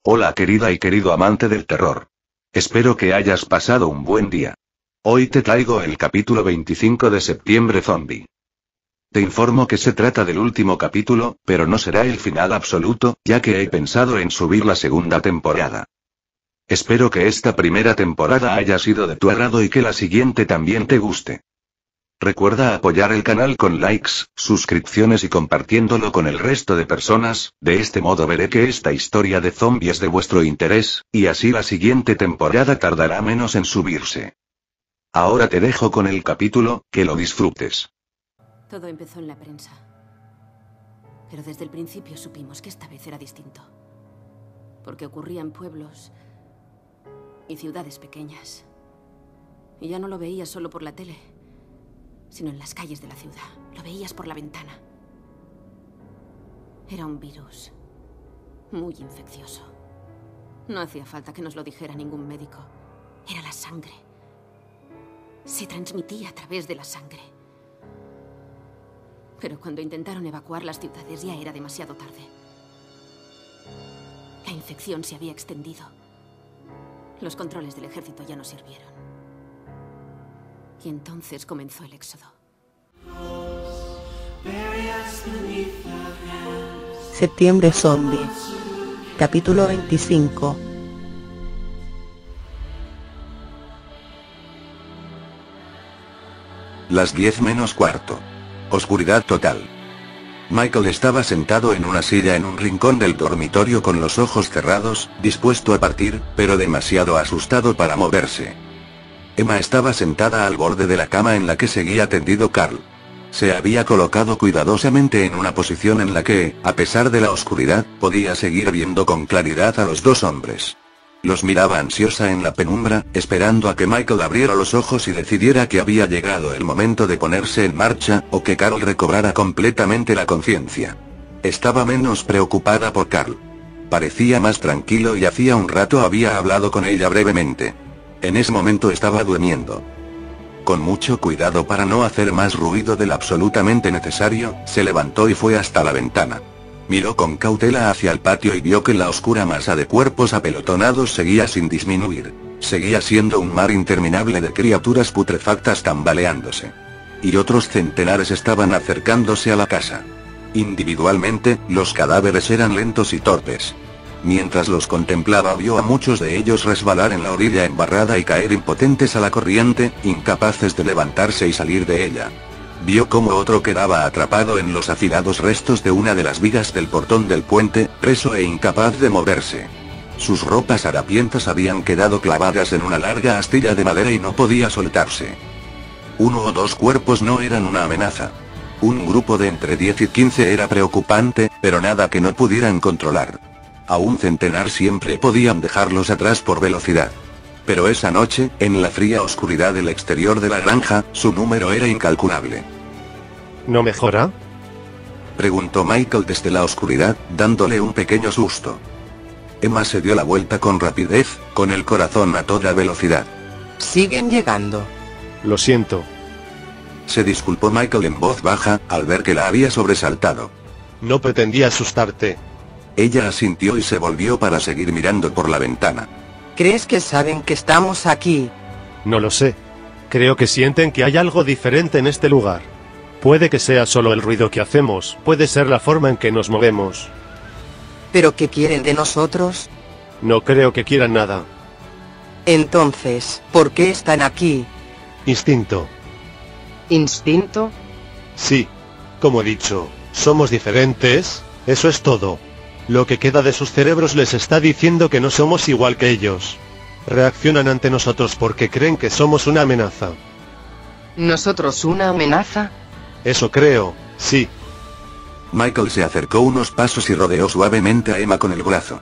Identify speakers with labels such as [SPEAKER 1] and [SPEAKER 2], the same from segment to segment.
[SPEAKER 1] Hola querida y querido amante del terror. Espero que hayas pasado un buen día. Hoy te traigo el capítulo 25 de Septiembre Zombie. Te informo que se trata del último capítulo, pero no será el final absoluto, ya que he pensado en subir la segunda temporada. Espero que esta primera temporada haya sido de tu agrado y que la siguiente también te guste. Recuerda apoyar el canal con likes, suscripciones y compartiéndolo con el resto de personas, de este modo veré que esta historia de zombies es de vuestro interés, y así la siguiente temporada tardará menos en subirse. Ahora te dejo con el capítulo, que lo disfrutes.
[SPEAKER 2] Todo empezó en la prensa. Pero desde el principio supimos que esta vez era distinto. Porque ocurría en pueblos y ciudades pequeñas. Y ya no lo veías solo por la tele, sino en las calles de la ciudad. Lo veías por la ventana. Era un virus muy infeccioso. No hacía falta que nos lo dijera ningún médico. Era la sangre. Se transmitía a través de la sangre. Pero cuando intentaron evacuar las ciudades ya era demasiado tarde. La infección se había extendido. Los controles del ejército ya no sirvieron. Y entonces comenzó el éxodo.
[SPEAKER 3] Septiembre Zombie. Capítulo 25.
[SPEAKER 4] Las 10 menos cuarto. Oscuridad total. Michael estaba sentado en una silla en un rincón del dormitorio con los ojos cerrados, dispuesto a partir, pero demasiado asustado para moverse. Emma estaba sentada al borde de la cama en la que seguía tendido Carl. Se había colocado cuidadosamente en una posición en la que, a pesar de la oscuridad, podía seguir viendo con claridad a los dos hombres. Los miraba ansiosa en la penumbra, esperando a que Michael abriera los ojos y decidiera que había llegado el momento de ponerse en marcha, o que Carl recobrara completamente la conciencia. Estaba menos preocupada por Carl. Parecía más tranquilo y hacía un rato había hablado con ella brevemente. En ese momento estaba durmiendo. Con mucho cuidado para no hacer más ruido del absolutamente necesario, se levantó y fue hasta la ventana. Miró con cautela hacia el patio y vio que la oscura masa de cuerpos apelotonados seguía sin disminuir. Seguía siendo un mar interminable de criaturas putrefactas tambaleándose. Y otros centenares estaban acercándose a la casa. Individualmente, los cadáveres eran lentos y torpes. Mientras los contemplaba vio a muchos de ellos resbalar en la orilla embarrada y caer impotentes a la corriente, incapaces de levantarse y salir de ella. Vio cómo otro quedaba atrapado en los afilados restos de una de las vigas del portón del puente, preso e incapaz de moverse. Sus ropas harapientas habían quedado clavadas en una larga astilla de madera y no podía soltarse. 1 o 2 cuerpos no eran una amenaza. Un grupo de entre 10 y 15 era preocupante, pero nada que no pudieran controlar. A un centenar siempre podían dejarlos atrás por velocidad. Pero esa noche, en la fría oscuridad del exterior de la granja, su número era incalculable.
[SPEAKER 5] ¿No mejora?,
[SPEAKER 4] preguntó Michael desde la oscuridad, dándole un pequeño susto. Emma se dio la vuelta con rapidez, con el corazón a toda velocidad.
[SPEAKER 3] Siguen llegando.
[SPEAKER 5] Lo siento.
[SPEAKER 4] Se disculpó Michael en voz baja, al ver que la había sobresaltado.
[SPEAKER 5] No pretendía asustarte.
[SPEAKER 4] Ella asintió y se volvió para seguir mirando por la ventana.
[SPEAKER 3] ¿Crees que saben que estamos aquí?
[SPEAKER 5] No lo sé. Creo que sienten que hay algo diferente en este lugar. Puede que sea solo el ruido que hacemos, puede ser la forma en que nos movemos.
[SPEAKER 3] ¿Pero qué quieren de nosotros?
[SPEAKER 5] No creo que quieran nada.
[SPEAKER 3] Entonces, ¿por qué están aquí?
[SPEAKER 5] Instinto.
[SPEAKER 3] ¿Instinto?
[SPEAKER 5] Sí. Como he dicho, somos diferentes, eso es todo. Lo que queda de sus cerebros les está diciendo que no somos igual que ellos. Reaccionan ante nosotros porque creen que somos una amenaza.
[SPEAKER 3] ¿Nosotros una amenaza?
[SPEAKER 5] Eso creo, sí.
[SPEAKER 4] Michael se acercó unos pasos y rodeó suavemente a Emma con el brazo.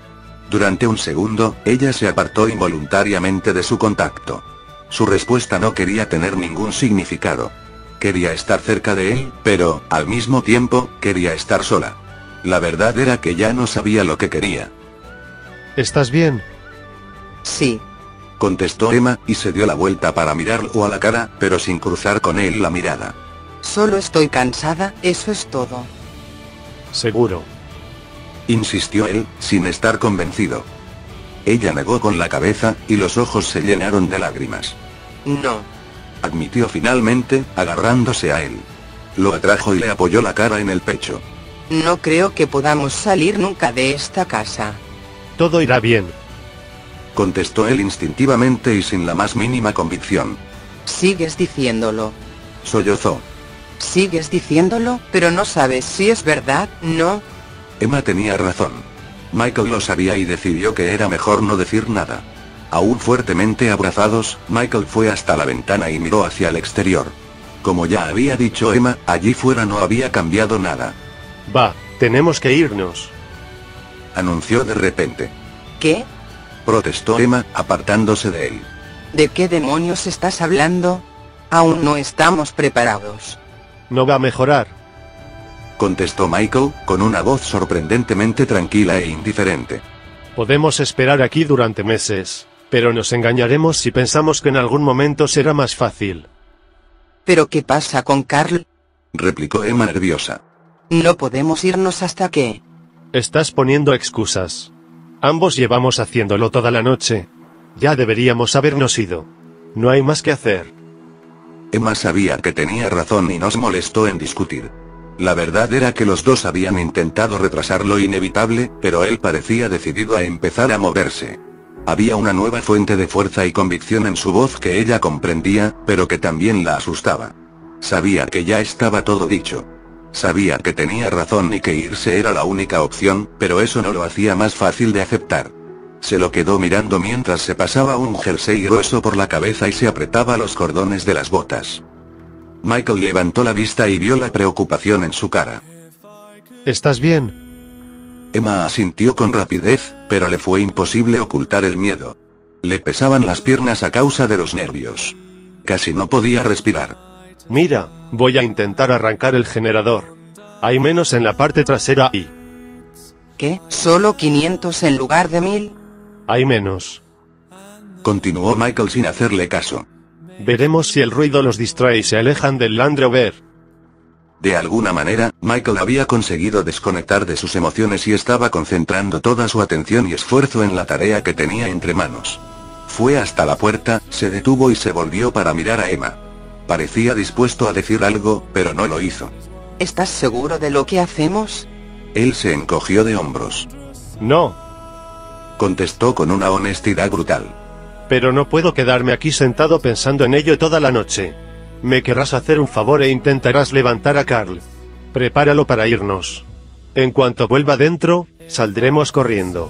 [SPEAKER 4] Durante un segundo, ella se apartó involuntariamente de su contacto. Su respuesta no quería tener ningún significado. Quería estar cerca de él, pero, al mismo tiempo, quería estar sola. La verdad era que ya no sabía lo que quería.
[SPEAKER 5] ¿Estás bien?
[SPEAKER 3] Sí.
[SPEAKER 4] Contestó Emma, y se dio la vuelta para mirarlo a la cara, pero sin cruzar con él la mirada.
[SPEAKER 3] Solo estoy cansada, eso es todo.
[SPEAKER 5] Seguro.
[SPEAKER 4] Insistió él, sin estar convencido. Ella negó con la cabeza, y los ojos se llenaron de lágrimas.
[SPEAKER 3] No.
[SPEAKER 4] Admitió finalmente, agarrándose a él. Lo atrajo y le apoyó la cara en el pecho.
[SPEAKER 3] No creo que podamos salir nunca de esta casa.
[SPEAKER 5] Todo irá bien.
[SPEAKER 4] Contestó él instintivamente y sin la más mínima convicción.
[SPEAKER 3] Sigues diciéndolo.
[SPEAKER 4] Sollozó.
[SPEAKER 3] Sigues diciéndolo, pero no sabes si es verdad, ¿no?
[SPEAKER 4] Emma tenía razón. Michael lo sabía y decidió que era mejor no decir nada. Aún fuertemente abrazados, Michael fue hasta la ventana y miró hacia el exterior. Como ya había dicho Emma, allí fuera no había cambiado nada.
[SPEAKER 5] Va, tenemos que irnos.
[SPEAKER 4] Anunció de repente.
[SPEAKER 3] ¿Qué?
[SPEAKER 4] Protestó Emma, apartándose de él.
[SPEAKER 3] ¿De qué demonios estás hablando? Aún no estamos preparados.
[SPEAKER 5] No va a mejorar.
[SPEAKER 4] Contestó Michael, con una voz sorprendentemente tranquila e indiferente.
[SPEAKER 5] Podemos esperar aquí durante meses, pero nos engañaremos si pensamos que en algún momento será más fácil.
[SPEAKER 3] ¿Pero qué pasa con Carl?
[SPEAKER 4] Replicó Emma nerviosa.
[SPEAKER 3] No podemos irnos hasta que...
[SPEAKER 5] Estás poniendo excusas. Ambos llevamos haciéndolo toda la noche. Ya deberíamos habernos ido. No hay más que hacer.
[SPEAKER 4] Emma sabía que tenía razón y no se molestó en discutir. La verdad era que los dos habían intentado retrasar lo inevitable, pero él parecía decidido a empezar a moverse. Había una nueva fuente de fuerza y convicción en su voz que ella comprendía, pero que también la asustaba. Sabía que ya estaba todo dicho. Sabía que tenía razón y que irse era la única opción, pero eso no lo hacía más fácil de aceptar. Se lo quedó mirando mientras se pasaba un jersey grueso por la cabeza y se apretaba los cordones de las botas. Michael levantó la vista y vio la preocupación en su cara.
[SPEAKER 5] ¿Estás bien?
[SPEAKER 4] Emma asintió con rapidez, pero le fue imposible ocultar el miedo. Le pesaban las piernas a causa de los nervios. Casi no podía respirar.
[SPEAKER 5] Mira, voy a intentar arrancar el generador. Hay menos en la parte trasera y...
[SPEAKER 3] ¿Qué? ¿Solo 500 en lugar de 1000?
[SPEAKER 5] Hay menos.
[SPEAKER 4] Continuó Michael sin hacerle caso.
[SPEAKER 5] Veremos si el ruido los distrae y se alejan del Land Rover.
[SPEAKER 4] De alguna manera, Michael había conseguido desconectar de sus emociones y estaba concentrando toda su atención y esfuerzo en la tarea que tenía entre manos. Fue hasta la puerta, se detuvo y se volvió para mirar a Emma. Parecía dispuesto a decir algo, pero no lo hizo.
[SPEAKER 3] ¿Estás seguro de lo que hacemos?
[SPEAKER 4] Él se encogió de hombros.
[SPEAKER 5] No.
[SPEAKER 4] Contestó con una honestidad brutal.
[SPEAKER 5] Pero no puedo quedarme aquí sentado pensando en ello toda la noche. Me querrás hacer un favor e intentarás levantar a Carl. Prepáralo para irnos. En cuanto vuelva dentro, saldremos corriendo.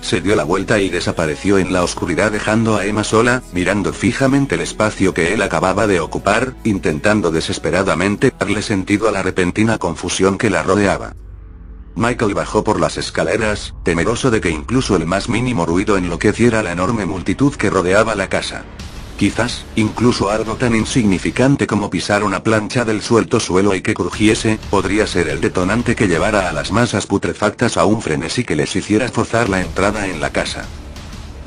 [SPEAKER 4] Se dio la vuelta y desapareció en la oscuridad dejando a Emma sola, mirando fijamente el espacio que él acababa de ocupar, intentando desesperadamente darle sentido a la repentina confusión que la rodeaba. Michael bajó por las escaleras, temeroso de que incluso el más mínimo ruido enloqueciera a la enorme multitud que rodeaba la casa. Quizás, incluso algo tan insignificante como pisar una plancha del suelto suelo y que crujiese, podría ser el detonante que llevara a las masas putrefactas a un frenesí que les hiciera forzar la entrada en la casa.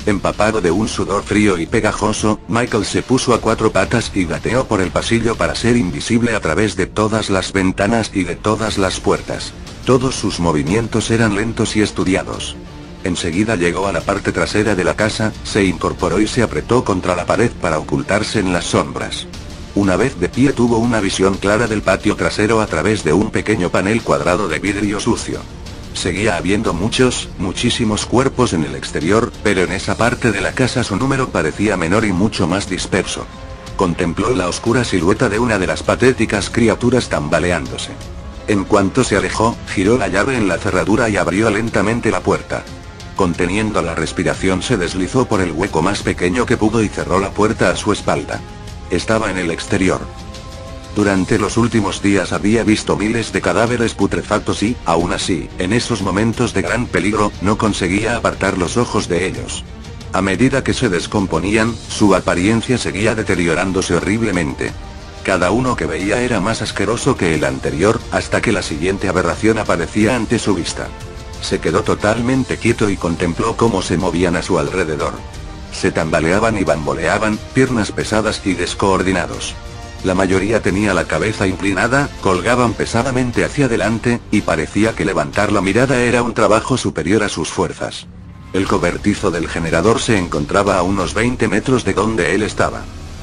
[SPEAKER 4] Empapado de un sudor frío y pegajoso, Michael se puso a cuatro patas y gateó por el pasillo para ser invisible a través de todas las ventanas y de todas las puertas. Todos sus movimientos eran lentos y estudiados. Enseguida llegó a la parte trasera de la casa, se incorporó y se apretó contra la pared para ocultarse en las sombras. Una vez de pie tuvo una visión clara del patio trasero a través de un pequeño panel cuadrado de vidrio sucio. Seguía habiendo muchísimos cuerpos en el exterior, pero en esa parte de la casa su número parecía menor y mucho más disperso. Contempló la oscura silueta de una de las patéticas criaturas tambaleándose. En cuanto se alejó, giró la llave en la cerradura y abrió lentamente la puerta. Conteniendo la respiración se deslizó por el hueco más pequeño que pudo y cerró la puerta a su espalda. Estaba en el exterior. Durante los últimos días había visto miles de cadáveres putrefactos y, aún así, en esos momentos de gran peligro, no conseguía apartar los ojos de ellos. A medida que se descomponían, su apariencia seguía deteriorándose horriblemente. Cada uno que veía era más asqueroso que el anterior, hasta que la siguiente aberración aparecía ante su vista. Se quedó totalmente quieto y contempló cómo se movían a su alrededor. Se tambaleaban y bamboleaban, piernas pesadas y descoordinados. La mayoría tenía la cabeza inclinada, colgaban pesadamente hacia adelante, y parecía que levantar la mirada era un trabajo superior a sus fuerzas. El cobertizo del generador se encontraba a unos 20 metros de donde él estaba.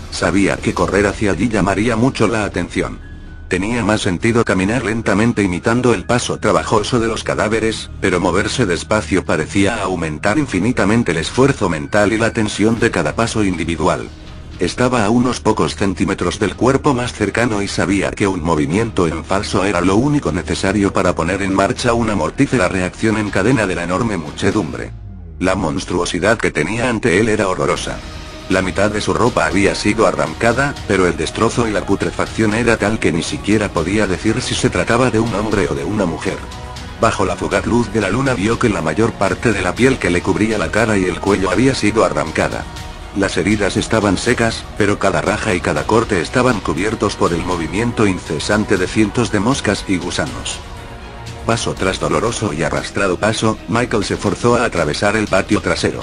[SPEAKER 4] Sabía que correr hacia allí llamaría mucho la atención. Tenía más sentido caminar lentamente imitando el paso trabajoso de los cadáveres, pero moverse despacio parecía aumentar infinitamente el esfuerzo mental y la tensión de cada paso individual. Estaba a unos pocos centímetros del cuerpo más cercano y sabía que un movimiento en falso era lo único necesario para poner en marcha una mortífera reacción en cadena de la enorme muchedumbre. La monstruosidad que tenía ante él era horrorosa. La mitad de su ropa había sido arrancada, pero el destrozo y la putrefacción era tal que ni siquiera podía decir si se trataba de un hombre o de una mujer. Bajo la fugaz luz de la luna vio que la mayor parte de la piel que le cubría la cara y el cuello había sido arrancada. Las heridas estaban secas, pero cada raja y cada corte estaban cubiertos por el movimiento incesante de cientos de moscas y gusanos. Paso tras doloroso y arrastrado paso, Michael se forzó a atravesar el patio trasero.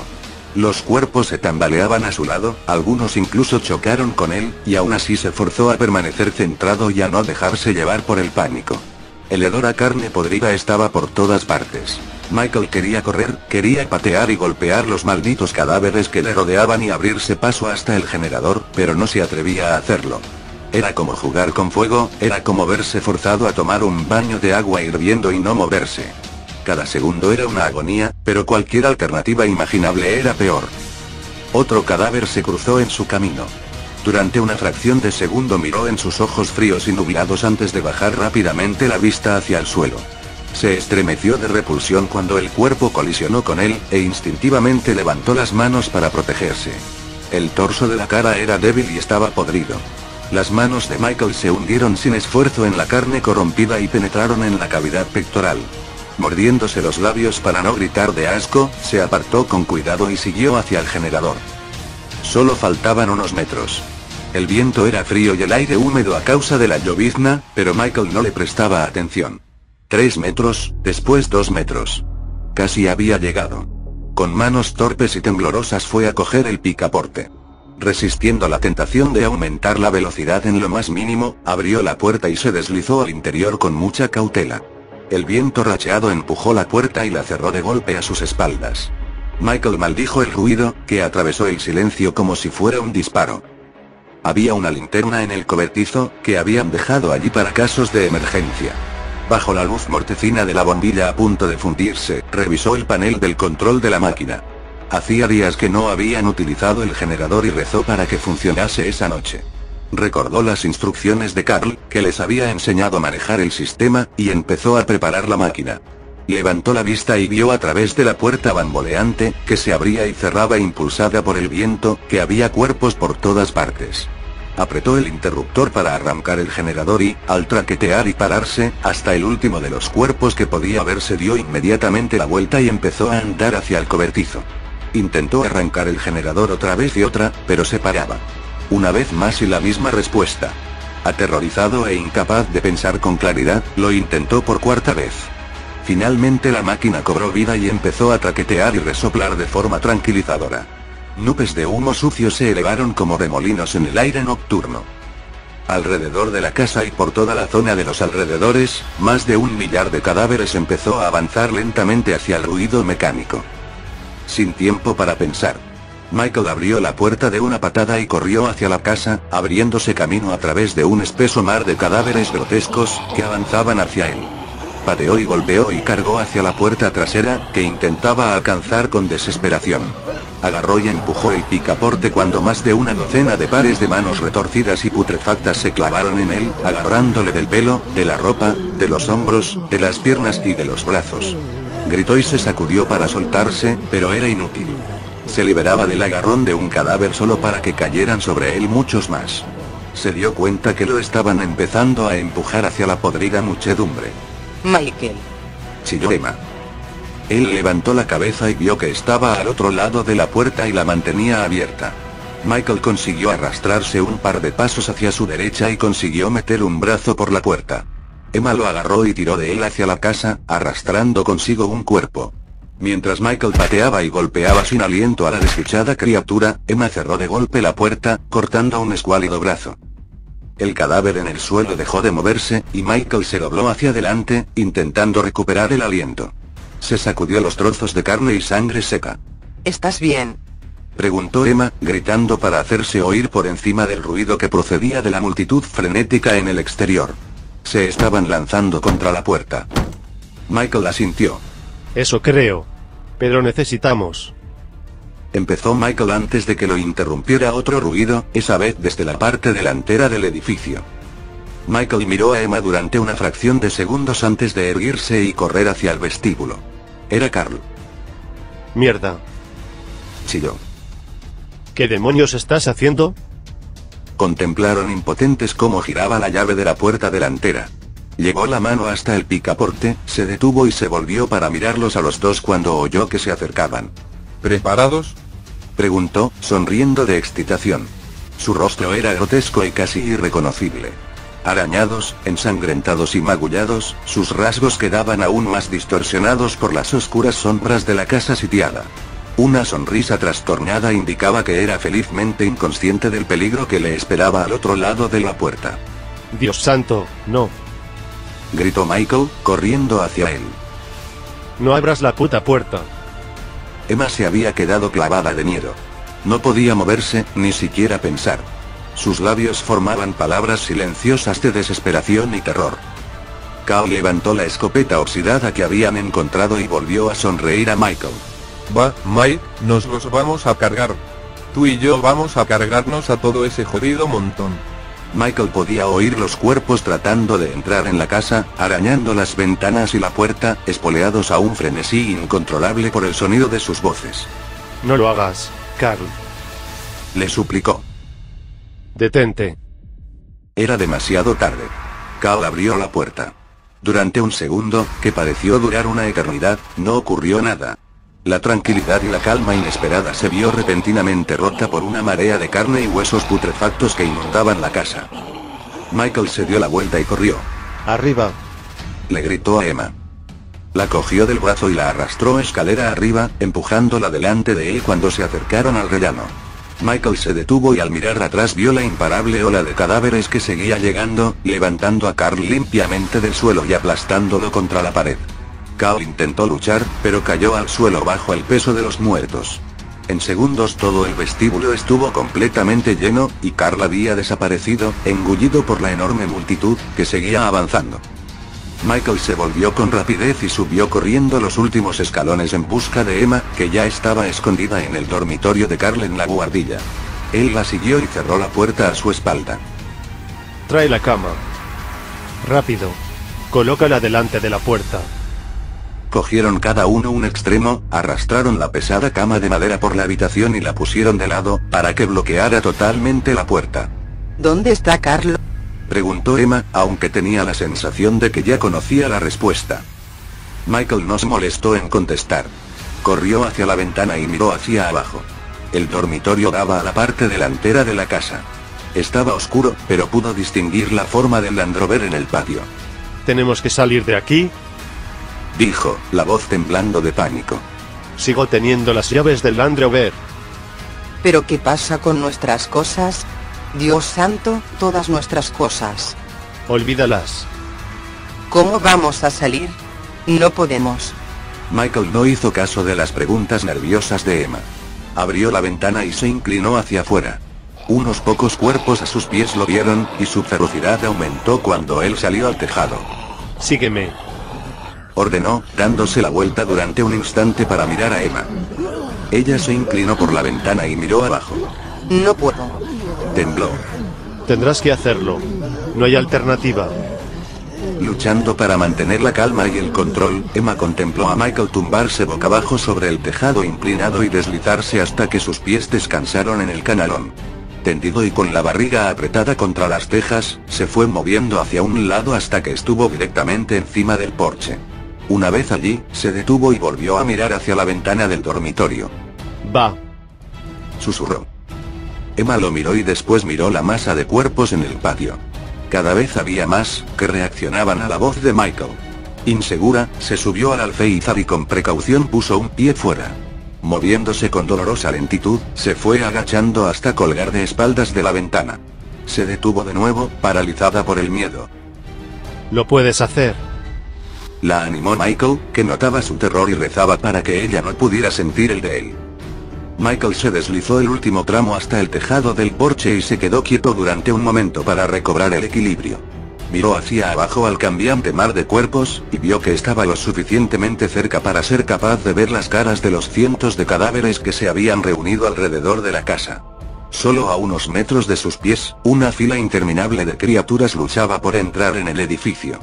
[SPEAKER 4] Los cuerpos se tambaleaban a su lado, algunos incluso chocaron con él, y aún así se forzó a permanecer centrado y a no dejarse llevar por el pánico. El hedor a carne podrida estaba por todas partes. Michael quería correr, quería patear y golpear los malditos cadáveres que le rodeaban y abrirse paso hasta el generador, pero no se atrevía a hacerlo. Era como jugar con fuego, era como verse forzado a tomar un baño de agua hirviendo y no moverse. Cada segundo era una agonía, pero cualquier alternativa imaginable era peor. Otro cadáver se cruzó en su camino. Durante una fracción de segundo miró en sus ojos fríos y nublados antes de bajar rápidamente la vista hacia el suelo. Se estremeció de repulsión cuando el cuerpo colisionó con él, e instintivamente levantó las manos para protegerse. El torso de la cara era débil y estaba podrido. Las manos de Michael se hundieron sin esfuerzo en la carne corrompida y penetraron en la cavidad pectoral. Mordiéndose los labios para no gritar de asco, se apartó con cuidado y siguió hacia el generador. Solo faltaban unos metros. El viento era frío y el aire húmedo a causa de la llovizna, pero Michael no le prestaba atención. 3 metros, después 2 metros. Casi había llegado. Con manos torpes y temblorosas fue a coger el picaporte. Resistiendo la tentación de aumentar la velocidad en lo más mínimo, abrió la puerta y se deslizó al interior con mucha cautela. El viento racheado empujó la puerta y la cerró de golpe a sus espaldas. Michael maldijo el ruido, que atravesó el silencio como si fuera un disparo. Había una linterna en el cobertizo, que habían dejado allí para casos de emergencia. Bajo la luz mortecina de la bombilla a punto de fundirse, revisó el panel del control de la máquina. Hacía días que no habían utilizado el generador y rezó para que funcionase esa noche. Recordó las instrucciones de Carl, que les había enseñado a manejar el sistema, y empezó a preparar la máquina. Levantó la vista y vio a través de la puerta bamboleante, que se abría y cerraba impulsada por el viento, que había cuerpos por todas partes. Apretó el interruptor para arrancar el generador y, al traquetear y pararse, hasta el último de los cuerpos que podía verse dio inmediatamente la vuelta y empezó a andar hacia el cobertizo. Intentó arrancar el generador otra vez y otra, pero se paraba. Una vez más y la misma respuesta. Aterrorizado e incapaz de pensar con claridad, lo intentó por 4ª vez. Finalmente la máquina cobró vida y empezó a traquetear y resoplar de forma tranquilizadora. Nubes de humo sucio se elevaron como remolinos en el aire nocturno. Alrededor de la casa y por toda la zona de los alrededores, más de 1 millar de cadáveres empezó a avanzar lentamente hacia el ruido mecánico. Sin tiempo para pensar, Michael abrió la puerta de una patada y corrió hacia la casa, abriéndose camino a través de un espeso mar de cadáveres grotescos, que avanzaban hacia él. Pateó y golpeó y cargó hacia la puerta trasera, que intentaba alcanzar con desesperación. Agarró y empujó el picaporte cuando más de 1 docena de pares de manos retorcidas y putrefactas se clavaron en él, agarrándole del pelo, de la ropa, de los hombros, de las piernas y de los brazos. Gritó y se sacudió para soltarse, pero era inútil. Se liberaba del agarrón de un cadáver solo para que cayeran sobre él muchos más. Se dio cuenta que lo estaban empezando a empujar hacia la podrida muchedumbre.
[SPEAKER 3] Michael.
[SPEAKER 4] Chilló Emma. Él levantó la cabeza y vio que estaba al otro lado de la puerta y la mantenía abierta. Michael consiguió arrastrarse un par de pasos hacia su derecha y consiguió meter un brazo por la puerta. Emma lo agarró y tiró de él hacia la casa, arrastrando consigo un cuerpo. Mientras Michael pateaba y golpeaba sin aliento a la desdichada criatura, Emma cerró de golpe la puerta, cortando un escuálido brazo. El cadáver en el suelo dejó de moverse, y Michael se dobló hacia adelante, intentando recuperar el aliento. Se sacudió los trozos de carne y sangre seca.
[SPEAKER 3] ¿Estás bien?
[SPEAKER 4] Preguntó Emma, gritando para hacerse oír por encima del ruido que procedía de la multitud frenética en el exterior. Se estaban lanzando contra la puerta. Michael asintió.
[SPEAKER 5] Eso creo. Pero necesitamos.
[SPEAKER 4] Empezó Michael antes de que lo interrumpiera otro ruido, esa vez desde la parte delantera del edificio. Michael miró a Emma durante una fracción de segundos antes de erguirse y correr hacia el vestíbulo. Era Carl.
[SPEAKER 5] Mierda.
[SPEAKER 4] Chilló.
[SPEAKER 5] ¿Qué demonios estás haciendo?
[SPEAKER 4] Contemplaron impotentes cómo giraba la llave de la puerta delantera. Llevó la mano hasta el picaporte, se detuvo y se volvió para mirarlos a los dos cuando oyó que se acercaban.
[SPEAKER 6] ¿Preparados?,
[SPEAKER 4] preguntó, sonriendo de excitación. Su rostro era grotesco y casi irreconocible. Arañados, ensangrentados y magullados, sus rasgos quedaban aún más distorsionados por las oscuras sombras de la casa sitiada. Una sonrisa trastornada indicaba que era felizmente inconsciente del peligro que le esperaba al otro lado de la puerta.
[SPEAKER 5] Dios santo, no.
[SPEAKER 4] Gritó Michael, corriendo hacia él.
[SPEAKER 5] No abras la puta puerta.
[SPEAKER 4] Emma se había quedado clavada de miedo. No podía moverse, ni siquiera pensar. Sus labios formaban palabras silenciosas de desesperación y terror. Carl levantó la escopeta oxidada que habían encontrado y volvió a sonreír a Michael.
[SPEAKER 6] Va, Mike, nos los vamos a cargar. Tú y yo vamos a cargarnos a todo ese jodido montón.
[SPEAKER 4] Michael podía oír los cuerpos tratando de entrar en la casa, arañando las ventanas y la puerta, espoleados a un frenesí incontrolable por el sonido de sus voces.
[SPEAKER 5] No lo hagas, Carl.
[SPEAKER 4] Le suplicó.
[SPEAKER 5] Detente.
[SPEAKER 4] Era demasiado tarde. Carl abrió la puerta. Durante un segundo, que pareció durar una eternidad, no ocurrió nada. La tranquilidad y la calma inesperada se vio repentinamente rota por una marea de carne y huesos putrefactos que inundaban la casa. Michael se dio la vuelta y corrió.
[SPEAKER 5] Arriba.
[SPEAKER 4] Le gritó a Emma. La cogió del brazo y la arrastró escalera arriba, empujándola delante de él cuando se acercaron al rellano. Michael se detuvo y al mirar atrás vio la imparable ola de cadáveres que seguía llegando, levantando a Carl limpiamente del suelo y aplastándolo contra la pared. Carl intentó luchar, pero cayó al suelo bajo el peso de los muertos. En segundos todo el vestíbulo estuvo completamente lleno, y Carl había desaparecido, engullido por la enorme multitud, que seguía avanzando. Michael se volvió con rapidez y subió corriendo los últimos escalones en busca de Emma, que ya estaba escondida en el dormitorio de Carl en la buhardilla. Él la siguió y cerró la puerta a su espalda.
[SPEAKER 5] Trae la cama. Rápido. Colócala delante de la puerta.
[SPEAKER 4] Cogieron cada uno un extremo, arrastraron la pesada cama de madera por la habitación y la pusieron de lado, para que bloqueara totalmente la puerta.
[SPEAKER 3] ¿Dónde está Carl?,
[SPEAKER 4] preguntó Emma, aunque tenía la sensación de que ya conocía la respuesta. Michael no se molestó en contestar. Corrió hacia la ventana y miró hacia abajo. El dormitorio daba a la parte delantera de la casa. Estaba oscuro, pero pudo distinguir la forma del Land Rover en el patio.
[SPEAKER 5] Tenemos que salir de aquí,
[SPEAKER 4] dijo, la voz temblando de pánico.
[SPEAKER 5] Sigo teniendo las llaves del Land Rover.
[SPEAKER 3] ¿Pero qué pasa con nuestras cosas? Dios santo, todas nuestras cosas.
[SPEAKER 5] Olvídalas.
[SPEAKER 3] ¿Cómo vamos a salir? No podemos.
[SPEAKER 4] Michael no hizo caso de las preguntas nerviosas de Emma. Abrió la ventana y se inclinó hacia afuera. Unos pocos cuerpos a sus pies lo vieron, y su ferocidad aumentó cuando él salió al tejado.
[SPEAKER 5] Sígueme,
[SPEAKER 4] ordenó, dándose la vuelta durante un instante para mirar a Emma. Ella se inclinó por la ventana y miró abajo.
[SPEAKER 3] No puedo.
[SPEAKER 4] Tembló.
[SPEAKER 5] Tendrás que hacerlo. No hay alternativa.
[SPEAKER 4] Luchando para mantener la calma y el control, Emma contempló a Michael tumbarse boca abajo sobre el tejado inclinado y deslizarse hasta que sus pies descansaron en el canalón. Tendido y con la barriga apretada contra las tejas, se fue moviendo hacia un lado hasta que estuvo directamente encima del porche. Una vez allí, se detuvo y volvió a mirar hacia la ventana del dormitorio.
[SPEAKER 5] Va.
[SPEAKER 4] Susurró. Emma lo miró y después miró la masa de cuerpos en el patio. Cada vez había más, que reaccionaban a la voz de Michael. Insegura, se subió al alféizar y con precaución puso un pie fuera. Moviéndose con dolorosa lentitud, se fue agachando hasta colgar de espaldas de la ventana. Se detuvo de nuevo, paralizada por el miedo.
[SPEAKER 5] Lo puedes hacer.
[SPEAKER 4] La animó Michael, que notaba su terror y rezaba para que ella no pudiera sentir el de él. Michael se deslizó el último tramo hasta el tejado del porche y se quedó quieto durante un momento para recobrar el equilibrio. Miró hacia abajo al cambiante mar de cuerpos, y vio que estaba lo suficientemente cerca para ser capaz de ver las caras de los cientos de cadáveres que se habían reunido alrededor de la casa. Solo a unos metros de sus pies, una fila interminable de criaturas luchaba por entrar en el edificio.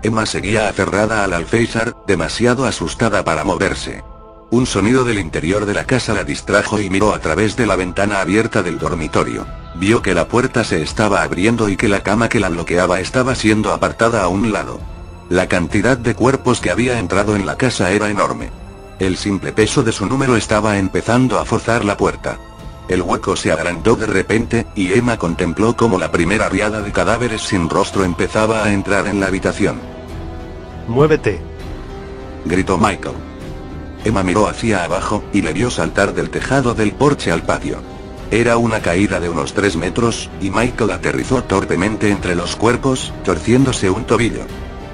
[SPEAKER 4] Emma seguía aferrada al alféizar, demasiado asustada para moverse. Un sonido del interior de la casa la distrajo y miró a través de la ventana abierta del dormitorio. Vio que la puerta se estaba abriendo y que la cama que la bloqueaba estaba siendo apartada a un lado. La cantidad de cuerpos que había entrado en la casa era enorme. El simple peso de su número estaba empezando a forzar la puerta. El hueco se agrandó de repente, y Emma contempló cómo la primera riada de cadáveres sin rostro empezaba a entrar en la habitación.
[SPEAKER 5] ¡Muévete!,
[SPEAKER 4] gritó Michael. Emma miró hacia abajo, y le vio saltar del tejado del porche al patio. Era una caída de unos 3 metros, y Michael aterrizó torpemente entre los cuerpos, torciéndose un tobillo.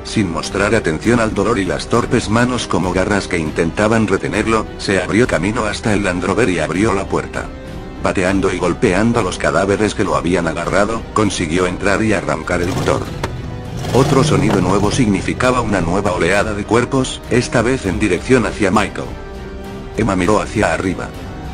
[SPEAKER 4] Sin mostrar atención al dolor y las torpes manos como garras que intentaban retenerlo, se abrió camino hasta el Land Rover y abrió la puerta. Pateando y golpeando los cadáveres que lo habían agarrado, consiguió entrar y arrancar el motor. Otro sonido nuevo significaba una nueva oleada de cuerpos, esta vez en dirección hacia Michael. Emma miró hacia arriba.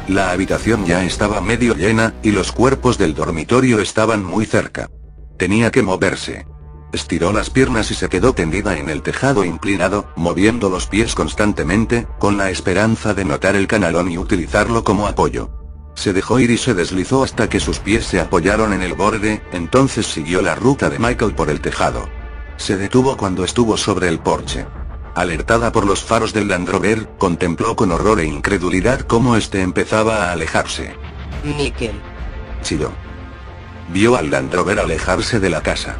[SPEAKER 4] La habitación ya estaba medio llena, y los cuerpos del dormitorio estaban muy cerca. Tenía que moverse. Estiró las piernas y se quedó tendida en el tejado inclinado, moviendo los pies constantemente, con la esperanza de notar el canalón y utilizarlo como apoyo. Se dejó ir y se deslizó hasta que sus pies se apoyaron en el borde, entonces siguió la ruta de Michael por el tejado. Se detuvo cuando estuvo sobre el porche. Alertada por los faros del Land Rover, contempló con horror e incredulidad cómo este empezaba a alejarse.
[SPEAKER 3] Níquel.
[SPEAKER 4] Chilló. Vio al Land Rover alejarse de la casa.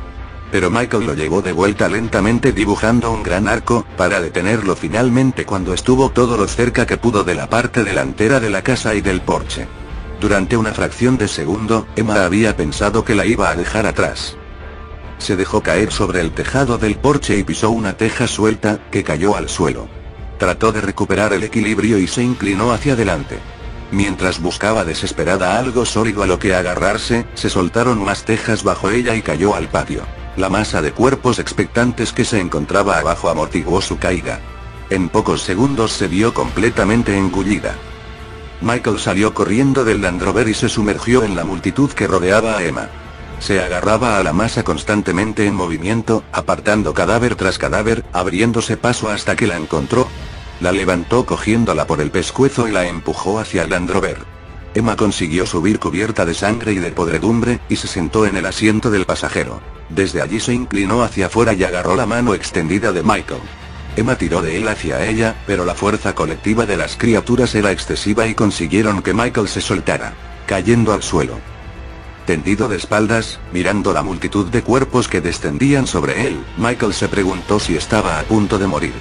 [SPEAKER 4] Pero Michael lo llevó de vuelta lentamente dibujando un gran arco, para detenerlo finalmente cuando estuvo todo lo cerca que pudo de la parte delantera de la casa y del porche. Durante una fracción de segundo, Emma había pensado que la iba a dejar atrás. Se dejó caer sobre el tejado del porche y pisó una teja suelta, que cayó al suelo. Trató de recuperar el equilibrio y se inclinó hacia adelante. Mientras buscaba desesperada algo sólido a lo que agarrarse, se soltaron más tejas bajo ella y cayó al patio. La masa de cuerpos expectantes que se encontraba abajo amortiguó su caída. En pocos segundos se vio completamente engullida. Michael salió corriendo del Land Rover y se sumergió en la multitud que rodeaba a Emma. Se agarraba a la masa constantemente en movimiento, apartando cadáver tras cadáver, abriéndose paso hasta que la encontró. La levantó cogiéndola por el pescuezo y la empujó hacia el Land Rover. Emma consiguió subir cubierta de sangre y de podredumbre, y se sentó en el asiento del pasajero. Desde allí se inclinó hacia afuera y agarró la mano extendida de Michael. Emma tiró de él hacia ella, pero la fuerza colectiva de las criaturas era excesiva y consiguieron que Michael se soltara, cayendo al suelo. Tendido de espaldas, mirando la multitud de cuerpos que descendían sobre él, Michael se preguntó si estaba a punto de morir.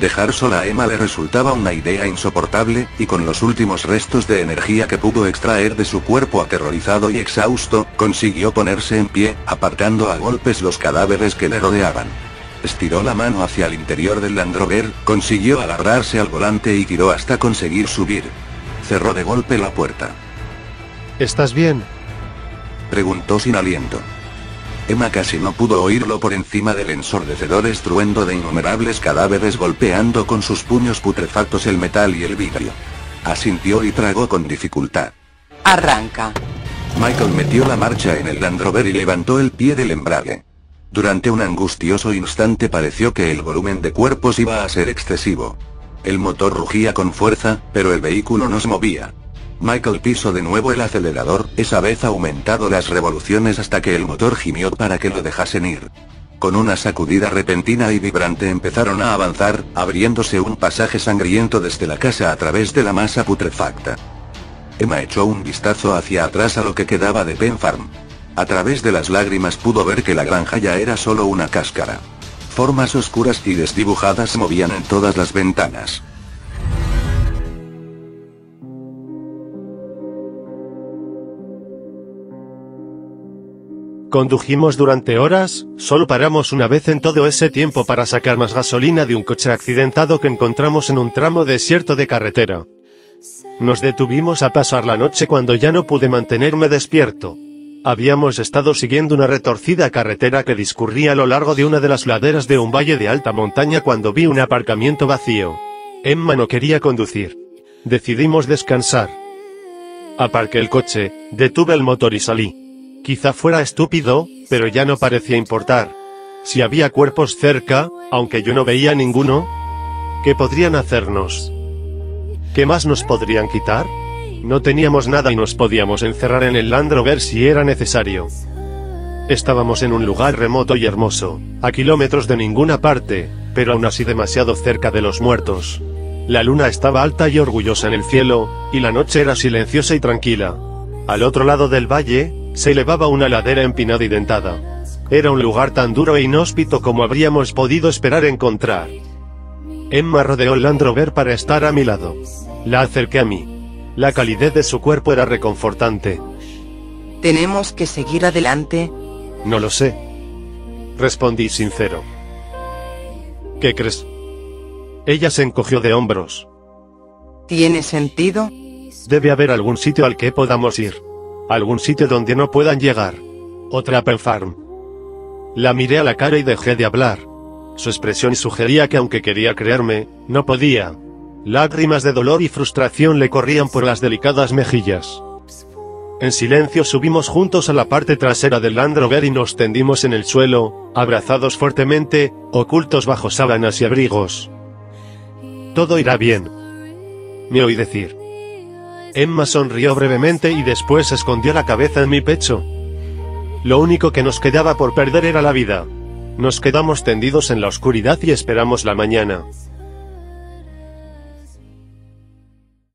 [SPEAKER 4] Dejar sola a Emma le resultaba una idea insoportable, y con los últimos restos de energía que pudo extraer de su cuerpo aterrorizado y exhausto, consiguió ponerse en pie, apartando a golpes los cadáveres que le rodeaban. Estiró la mano hacia el interior del Land Rover, consiguió agarrarse al volante y tiró hasta conseguir subir. Cerró de golpe la puerta.
[SPEAKER 5] ¿Estás bien?,
[SPEAKER 4] preguntó sin aliento. Emma casi no pudo oírlo por encima del ensordecedor estruendo de innumerables cadáveres golpeando con sus puños putrefactos el metal y el vidrio. Asintió y tragó con dificultad.
[SPEAKER 3] Arranca.
[SPEAKER 4] Michael metió la marcha en el Land Rover y levantó el pie del embrague. Durante un angustioso instante pareció que el volumen de cuerpos iba a ser excesivo. El motor rugía con fuerza, pero el vehículo no se movía. Michael pisó de nuevo el acelerador, esa vez aumentado las revoluciones hasta que el motor gimió para que lo dejasen ir. Con una sacudida repentina y vibrante empezaron a avanzar, abriéndose un pasaje sangriento desde la casa a través de la masa putrefacta. Emma echó un vistazo hacia atrás a lo que quedaba de Penn Farm. A través de las lágrimas pudo ver que la granja ya era solo una cáscara. Formas oscuras y desdibujadas se movían en todas las ventanas.
[SPEAKER 5] Condujimos durante horas, solo paramos una vez en todo ese tiempo para sacar más gasolina de un coche accidentado que encontramos en un tramo desierto de carretera. Nos detuvimos a pasar la noche cuando ya no pude mantenerme despierto. Habíamos estado siguiendo una retorcida carretera que discurría a lo largo de una de las laderas de un valle de alta montaña cuando vi un aparcamiento vacío. Emma no quería conducir. Decidimos descansar. Aparqué el coche, detuve el motor y salí. Quizá fuera estúpido, pero ya no parecía importar. Si había cuerpos cerca, aunque yo no veía ninguno, ¿qué podrían hacernos? ¿Qué más nos podrían quitar? No teníamos nada y nos podíamos encerrar en el Land Rover si era necesario. Estábamos en un lugar remoto y hermoso, a kilómetros de ninguna parte, pero aún así demasiado cerca de los muertos. La luna estaba alta y orgullosa en el cielo, y la noche era silenciosa y tranquila. Al otro lado del valle, se elevaba una ladera empinada y dentada. Era un lugar tan duro e inhóspito como habríamos podido esperar encontrar. Emma rodeó el Land Rover para estar a mi lado. La acerqué a mí. La calidez de su cuerpo era reconfortante.
[SPEAKER 3] ¿Tenemos que seguir adelante?
[SPEAKER 5] No lo sé. Respondí sincero. ¿Qué crees? Ella se encogió de hombros.
[SPEAKER 3] ¿Tiene sentido?
[SPEAKER 5] Debe haber algún sitio al que podamos ir. Algún sitio donde no puedan llegar. Otra Apple Farm. La miré a la cara y dejé de hablar. Su expresión sugería que aunque quería creerme, no podía. Lágrimas de dolor y frustración le corrían por las delicadas mejillas. En silencio subimos juntos a la parte trasera del Land Rover y nos tendimos en el suelo, abrazados fuertemente, ocultos bajo sábanas y abrigos. Todo irá bien, me oí decir. Emma sonrió brevemente y después escondió la cabeza en mi pecho. Lo único que nos quedaba por perder era la vida. Nos quedamos tendidos en la oscuridad y esperamos la mañana.